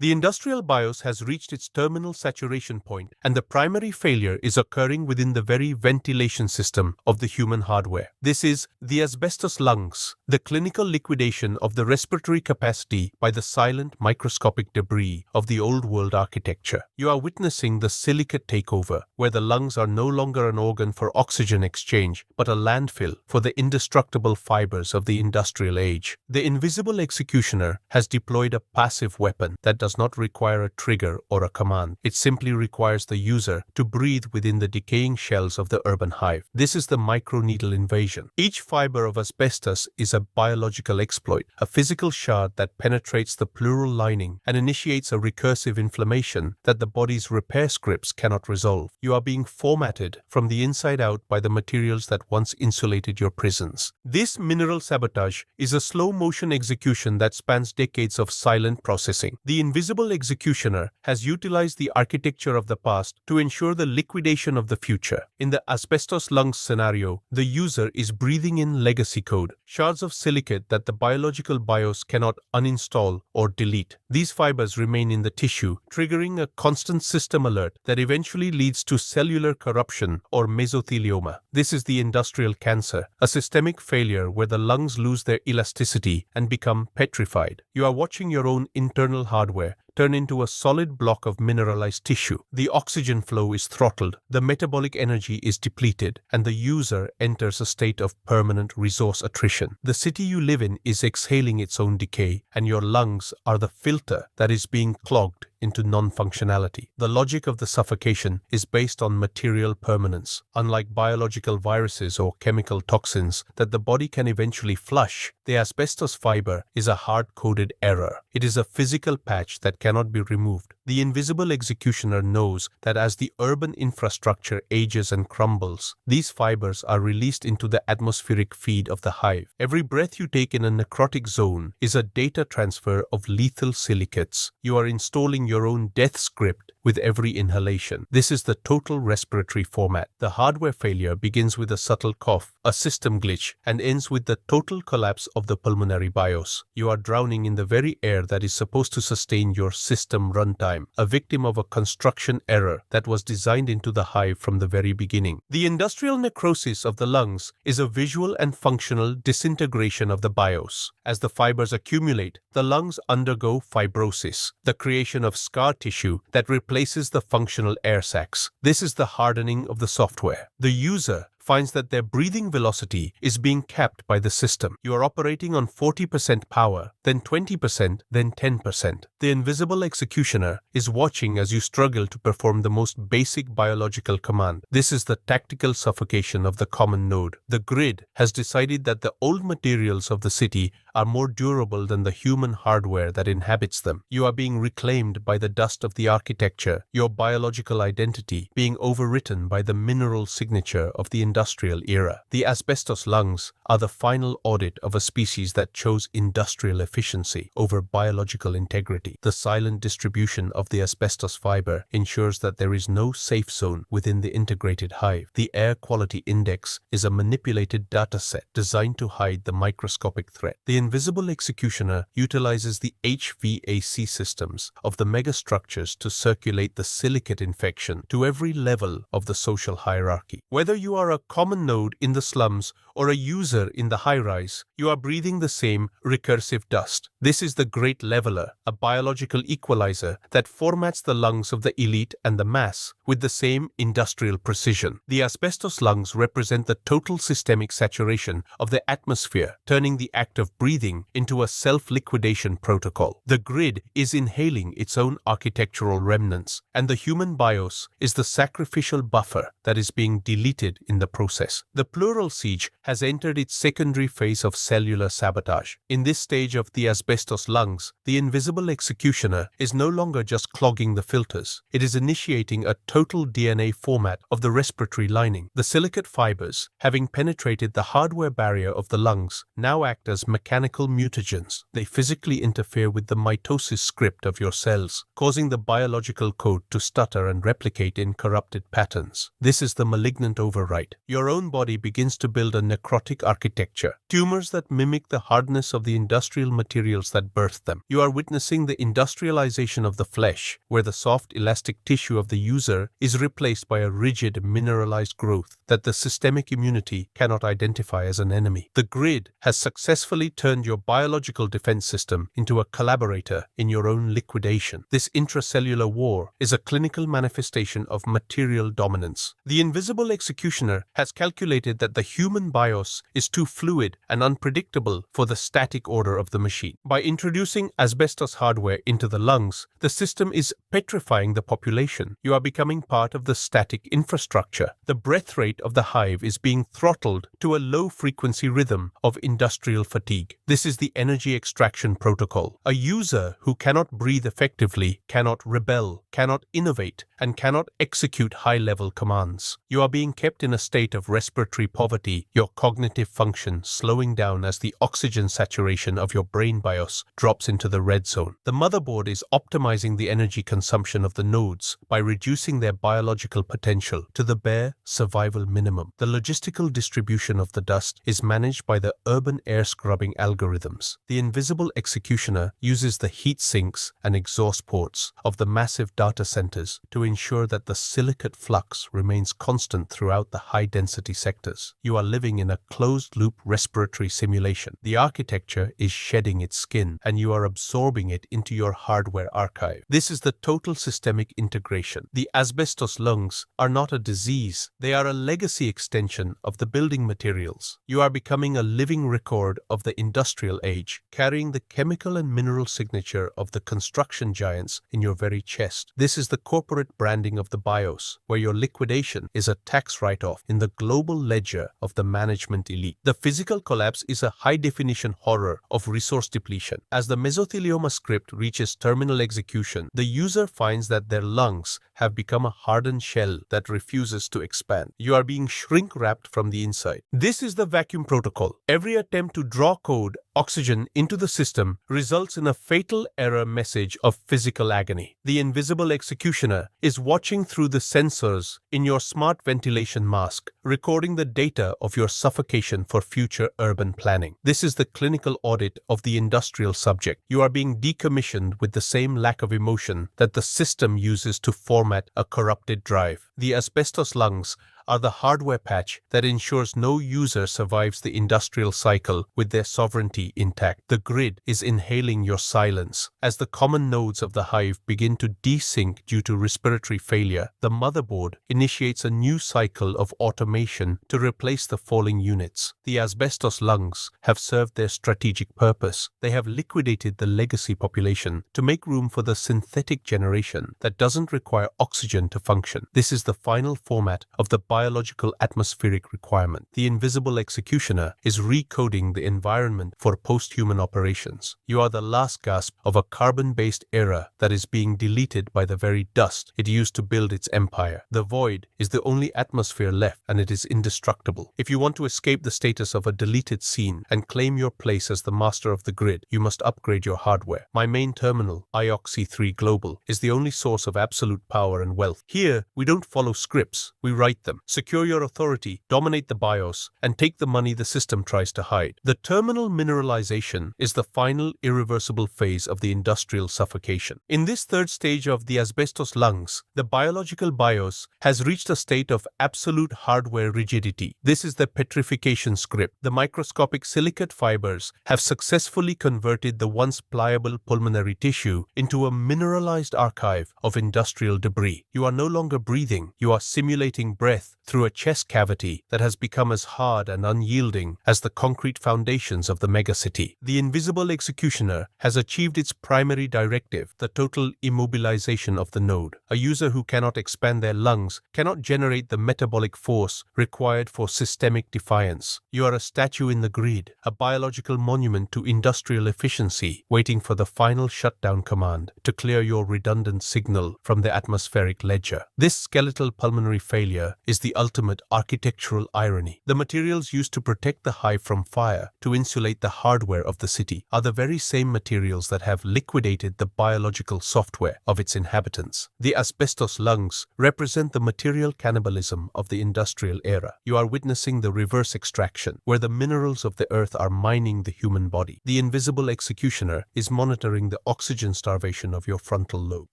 The industrial BIOS has reached its terminal saturation point, and the primary failure is occurring within the very ventilation system of the human hardware. This is the asbestos lungs, the clinical liquidation of the respiratory capacity by the silent microscopic debris of the old world architecture. You are witnessing the silicate takeover, where the lungs are no longer an organ for oxygen exchange, but a landfill for the indestructible fibers of the industrial age. The invisible executioner has deployed a passive weapon that does not require a trigger or a command. It simply requires the user to breathe within the decaying shells of the urban hive. This is the microneedle invasion. Each fiber of asbestos is a biological exploit, a physical shard that penetrates the pleural lining and initiates a recursive inflammation that the body's repair scripts cannot resolve. You are being formatted from the inside out by the materials that once insulated your prisons. This mineral sabotage is a slow-motion execution that spans decades of silent processing. The invisible executioner has utilized the architecture of the past to ensure the liquidation of the future. In the asbestos lungs scenario, the user is breathing in legacy code, shards of silicate that the biological BIOS cannot uninstall or delete. These fibers remain in the tissue, triggering a constant system alert that eventually leads to cellular corruption or mesothelioma. This is the industrial cancer, a systemic failure where the lungs lose their elasticity and become petrified. You are watching your own internal hardware turn into a solid block of mineralized tissue. The oxygen flow is throttled, the metabolic energy is depleted, and the user enters a state of permanent resource attrition. The city you live in is exhaling its own decay, and your lungs are the filter that is being clogged into non-functionality. The logic of the suffocation is based on material permanence. Unlike biological viruses or chemical toxins that the body can eventually flush, the asbestos fiber is a hard-coded error. It is a physical patch that cannot be removed. The invisible executioner knows that as the urban infrastructure ages and crumbles, these fibers are released into the atmospheric feed of the hive. Every breath you take in a necrotic zone is a data transfer of lethal silicates. You are installing your own death script with every inhalation. This is the total respiratory format. The hardware failure begins with a subtle cough, a system glitch, and ends with the total collapse of the pulmonary BIOS. You are drowning in the very air that is supposed to sustain your system runtime, a victim of a construction error that was designed into the hive from the very beginning. The industrial necrosis of the lungs is a visual and functional disintegration of the BIOS. As the fibers accumulate, the lungs undergo fibrosis, the creation of scar tissue that replaces the functional air sacs. This is the hardening of the software. The user finds that their breathing velocity is being capped by the system. You are operating on 40% power, then 20%, then 10%. The invisible executioner is watching as you struggle to perform the most basic biological command. This is the tactical suffocation of the common node. The grid has decided that the old materials of the city are more durable than the human hardware that inhabits them. You are being reclaimed by the dust of the architecture, your biological identity being overwritten by the mineral signature of the industrial era. The asbestos lungs are the final audit of a species that chose industrial efficiency over biological integrity. The silent distribution of the asbestos fiber ensures that there is no safe zone within the integrated hive. The air quality index is a manipulated data set designed to hide the microscopic threat. The invisible executioner utilizes the HVAC systems of the megastructures to circulate the silicate infection to every level of the social hierarchy. Whether you are a common node in the slums or a user in the high-rise, you are breathing the same recursive dust. This is the great leveler, a biological equalizer that formats the lungs of the elite and the mass with the same industrial precision. The asbestos lungs represent the total systemic saturation of the atmosphere, turning the act of breathing into a self-liquidation protocol. The grid is inhaling its own architectural remnants, and the human BIOS is the sacrificial buffer that is being deleted in the process. The pleural siege has entered its secondary phase of cellular sabotage. In this stage of the asbestos lungs, the invisible executioner is no longer just clogging the filters. It is initiating a total DNA format of the respiratory lining. The silicate fibers, having penetrated the hardware barrier of the lungs, now act as mechanical mechanical mutagens. They physically interfere with the mitosis script of your cells, causing the biological code to stutter and replicate in corrupted patterns. This is the malignant override. Your own body begins to build a necrotic architecture. Tumors that mimic the hardness of the industrial materials that birthed them. You are witnessing the industrialization of the flesh, where the soft elastic tissue of the user is replaced by a rigid mineralized growth that the systemic immunity cannot identify as an enemy. The grid has successfully turned your biological defense system into a collaborator in your own liquidation. This intracellular war is a clinical manifestation of material dominance. The invisible executioner has calculated that the human BIOS is too fluid and unpredictable for the static order of the machine. By introducing asbestos hardware into the lungs, the system is petrifying the population. You are becoming part of the static infrastructure. The breath rate of the hive is being throttled to a low-frequency rhythm of industrial fatigue. This is the energy extraction protocol. A user who cannot breathe effectively, cannot rebel, cannot innovate, and cannot execute high-level commands. You are being kept in a state of respiratory poverty, your cognitive function slowing down as the oxygen saturation of your brain BIOS drops into the red zone. The motherboard is optimizing the energy consumption of the nodes by reducing their biological potential to the bare survival minimum. The logistical distribution of the dust is managed by the urban air scrubbing algorithms. The invisible executioner uses the heat sinks and exhaust ports of the massive data centers to ensure that the silicate flux remains constant throughout the high-density sectors. You are living in a closed-loop respiratory simulation. The architecture is shedding its skin, and you are absorbing it into your hardware archive. This is the total systemic integration. The asbestos lungs are not a disease. They are a legacy extension of the building materials. You are becoming a living record of the industrial age, carrying the chemical and mineral signature of the construction giants in your very chest. This is the corporate branding of the BIOS, where your liquidation is a tax write-off in the global ledger of the management elite. The physical collapse is a high-definition horror of resource depletion. As the mesothelioma script reaches terminal execution, the user finds that their lungs have become a hardened shell that refuses to expand. You are being shrink-wrapped from the inside. This is the vacuum protocol. Every attempt to draw code oxygen into the system results in a fatal error message of physical agony. The invisible executioner is watching through the sensors in your smart ventilation mask, recording the data of your suffocation for future urban planning. This is the clinical audit of the industrial subject. You are being decommissioned with the same lack of emotion that the system uses to format a corrupted drive. The asbestos lungs are the hardware patch that ensures no user survives the industrial cycle with their sovereignty intact. The grid is inhaling your silence. As the common nodes of the hive begin to desync due to respiratory failure, the motherboard initiates a new cycle of automation to replace the falling units. The asbestos lungs have served their strategic purpose. They have liquidated the legacy population to make room for the synthetic generation that doesn't require oxygen to function. This is the final format of the biological atmospheric requirement. The invisible executioner is recoding the environment for post-human operations. You are the last gasp of a carbon-based era that is being deleted by the very dust it used to build its empire. The void is the only atmosphere left, and it is indestructible. If you want to escape the status of a deleted scene and claim your place as the master of the grid, you must upgrade your hardware. My main terminal, IOXI3 Global, is the only source of absolute power and wealth. Here, we don't follow scripts, we write them. Secure your authority, dominate the BIOS, and take the money the system tries to hide. The terminal mineralization is the final irreversible phase of the industrial suffocation. In this third stage of the asbestos lungs, the biological BIOS has reached a state of absolute hardware rigidity. This is the petrification script. The microscopic silicate fibers have successfully converted the once pliable pulmonary tissue into a mineralized archive of industrial debris. You are no longer breathing, you are simulating breath through a chest cavity that has become as hard and unyielding as the concrete foundations of the megacity. The invisible executioner has achieved its primary directive, the total immobilization of the node. A user who cannot expand their lungs cannot generate the metabolic force required for systemic defiance. You are a statue in the grid, a biological monument to industrial efficiency, waiting for the final shutdown command to clear your redundant signal from the atmospheric ledger. This skeletal pulmonary failure is the the ultimate architectural irony. The materials used to protect the hive from fire, to insulate the hardware of the city, are the very same materials that have liquidated the biological software of its inhabitants. The asbestos lungs represent the material cannibalism of the industrial era. You are witnessing the reverse extraction, where the minerals of the earth are mining the human body. The invisible executioner is monitoring the oxygen starvation of your frontal lobe,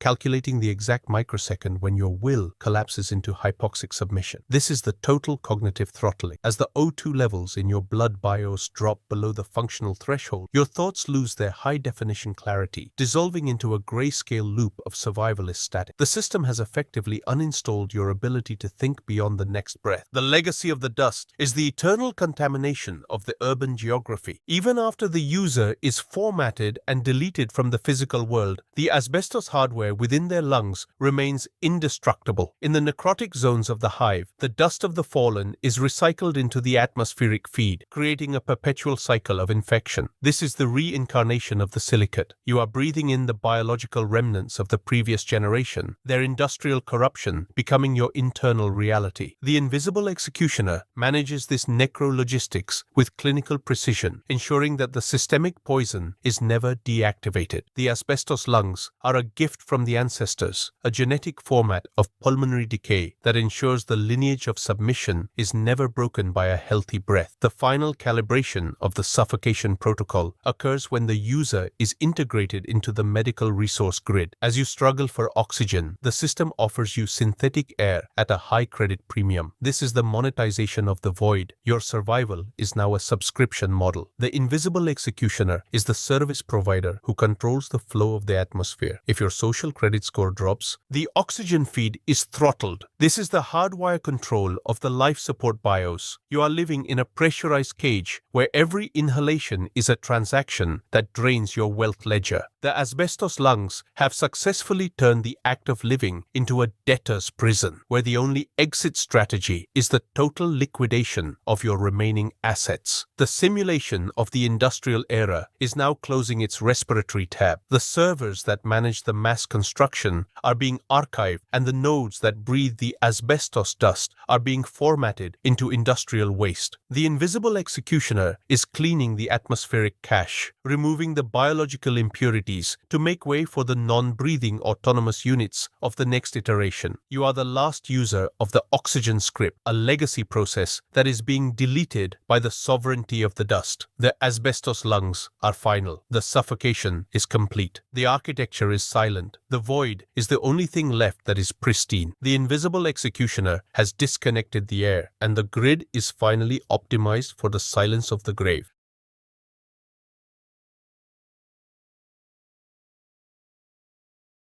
calculating the exact microsecond when your will collapses into hypoxic submission. This is the total cognitive throttling. As the O2 levels in your blood BIOS drop below the functional threshold, your thoughts lose their high-definition clarity, dissolving into a grayscale loop of survivalist static. The system has effectively uninstalled your ability to think beyond the next breath. The legacy of the dust is the eternal contamination of the urban geography. Even after the user is formatted and deleted from the physical world, the asbestos hardware within their lungs remains indestructible. In the necrotic zones of the hive, the dust of the fallen is recycled into the atmospheric feed, creating a perpetual cycle of infection. This is the reincarnation of the silicate. You are breathing in the biological remnants of the previous generation, their industrial corruption becoming your internal reality. The invisible executioner manages this necrologistics with clinical precision, ensuring that the systemic poison is never deactivated. The asbestos lungs are a gift from the ancestors, a genetic format of pulmonary decay that ensures the lineage of submission is never broken by a healthy breath. The final calibration of the suffocation protocol occurs when the user is integrated into the medical resource grid. As you struggle for oxygen, the system offers you synthetic air at a high credit premium. This is the monetization of the void. Your survival is now a subscription model. The invisible executioner is the service provider who controls the flow of the atmosphere. If your social credit score drops, the oxygen feed is throttled. This is the hardwire control of the life support BIOS. You are living in a pressurized cage where every inhalation is a transaction that drains your wealth ledger. The asbestos lungs have successfully turned the act of living into a debtor's prison, where the only exit strategy is the total liquidation of your remaining assets. The simulation of the industrial era is now closing its respiratory tab. The servers that manage the mass construction are being archived, and the nodes that breathe the asbestos dust are being formatted into industrial waste. The invisible executioner is cleaning the atmospheric cache, removing the biological impurities to make way for the non-breathing autonomous units of the next iteration. You are the last user of the oxygen script, a legacy process that is being deleted by the sovereignty of the dust. The asbestos lungs are final. The suffocation is complete. The architecture is silent. The void is the only thing left that is pristine. The invisible executioner has disconnected the air, and the grid is finally optimized for the silence of the grave.